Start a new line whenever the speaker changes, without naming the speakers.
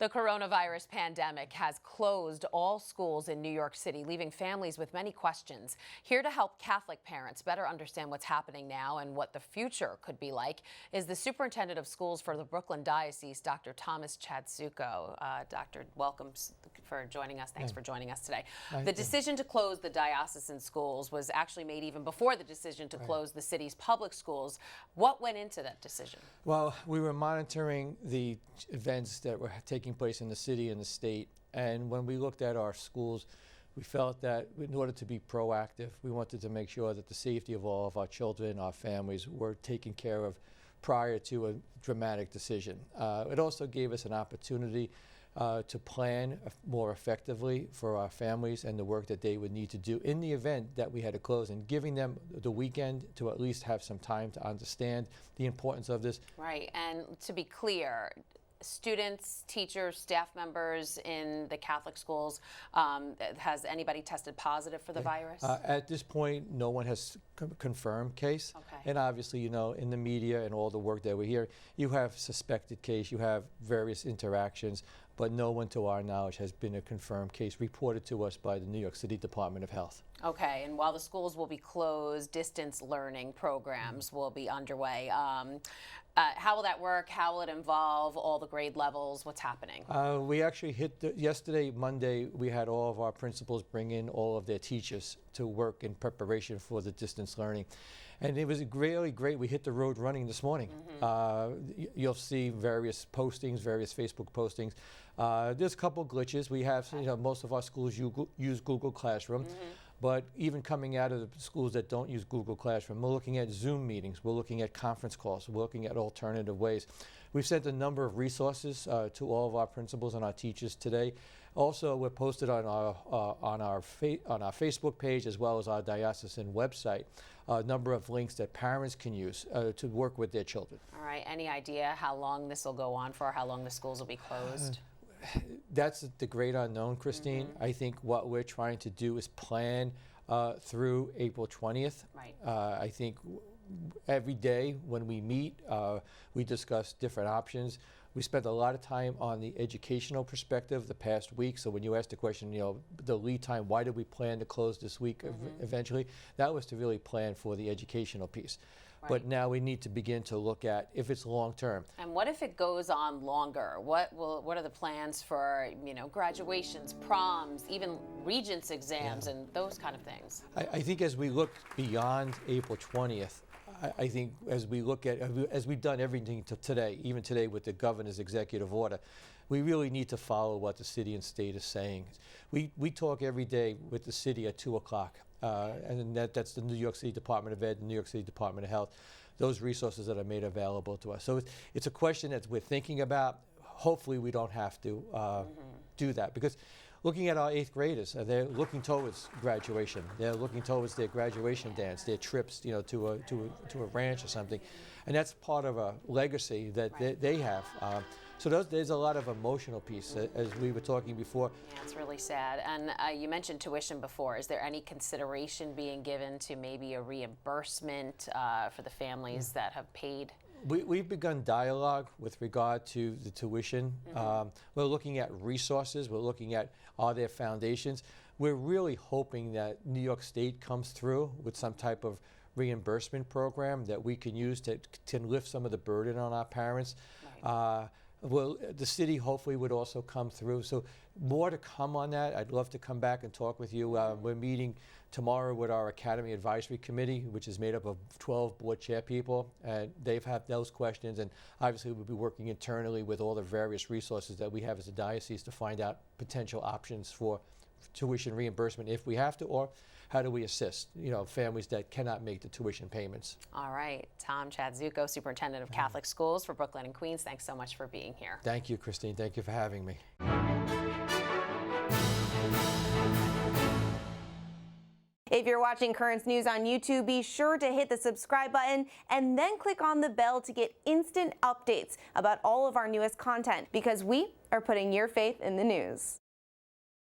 The coronavirus pandemic has closed all schools in New York City, leaving families with many questions. Here to help Catholic parents better understand what's happening now and what the future could be like is the Superintendent of Schools for the Brooklyn Diocese, Dr. Thomas Chadzutko. Doctor, welcome for joining us. Thanks for joining us today. The decision to close the diocesan schools was actually made even before the decision to close the city's public schools. What went into that decision?
Well, we were monitoring the events that were taking place in the city and the state, and when we looked at our schools, we felt that in order to be proactive, we wanted to make sure that the safety of all of our children, our families, were taken care of prior to a dramatic decision. It also gave us an opportunity to plan more effectively for our families and the work that they would need to do in the event that we had to close, and giving them the weekend to at least have some time to understand the importance of this.
Right, and to be clear, students, teachers, staff members in the Catholic schools, has anybody tested positive for the virus?
At this point, no one has confirmed case.
Okay.
And obviously, you know, in the media and all the work that we hear, you have suspected case, you have various interactions, but no one to our knowledge has been a confirmed case reported to us by the New York City Department of Health.
Okay, and while the schools will be closed, distance learning programs will be underway. How will that work? How will it involve all the grade levels? What's happening?
We actually yesterday, Monday, we had all of our principals bring in all of their teachers to work in preparation for the distance learning. And it was really great. We hit the road running this morning. You'll see various postings, various Facebook postings. There's a couple glitches. We have, you know, most of our schools use Google Classroom. But even coming out of the schools that don't use Google Classroom, we're looking at Zoom meetings, we're looking at conference calls, we're looking at alternative ways. We've sent a number of resources to all of our principals and our teachers today. Also, we're posted on our Facebook page as well as our diocesan website a number of links that parents can use to work with their children.
All right. Any idea how long this will go on for? How long the schools will be closed?
That's the great unknown, Christine. I think what we're trying to do is plan through April 20th.
Right.
I think every day when we meet, we discuss different options. We spent a lot of time on the educational perspective the past week. So when you asked the question, you know, the lead time, why did we plan to close this week eventually? That was to really plan for the educational piece. Right. But now we need to begin to look at if it's long term.
And what if it goes on longer? What are the plans for, you know, graduations, proms, even regents exams and those kind of things?
I think as we look beyond April 20th, I think as we look at, as we've done everything to today, even today with the governor's executive order, we really need to follow what the city and state is saying. We talk every day with the city at 2 o'clock, and that's the New York City Department of Ed, the New York City Department of Health, those resources that are made available to us. So it's a question that we're thinking about. Hopefully we don't have to do that, because looking at our 8th graders, they're looking towards graduation. They're looking towards their graduation dance, their trips, you know, to a ranch or something, and that's part of a legacy that they have. So there's a lot of emotional piece, as we were talking before.
Yeah, it's really sad. And you mentioned tuition before. Is there any consideration being given to maybe a reimbursement for the families that have paid?
We've begun dialogue with regard to the tuition. We're looking at resources. We're looking at, are there foundations? We're really hoping that New York State comes through with some type of reimbursement program that we can use to lift some of the burden on our parents. Right. Well, the city hopefully would also come through. So more to come on that. I'd love to come back and talk with you. We're meeting tomorrow with our Academy Advisory Committee, which is made up of 12 board chair people, and they've had those questions, and obviously we'll be working internally with all the various resources that we have as a diocese to find out potential options for tuition reimbursement if we have to, or how do we assist, you know, families that cannot make the tuition payments.
All right. Tom Chadzutko, Superintendent of Catholic Schools for Brooklyn and Queens, thanks so much for being here.
Thank you, Christine. Thank you for having me.
If you're watching Currents News on YouTube, be sure to hit the subscribe button and then click on the bell to get instant updates about all of our newest content, because we are putting your faith in the news.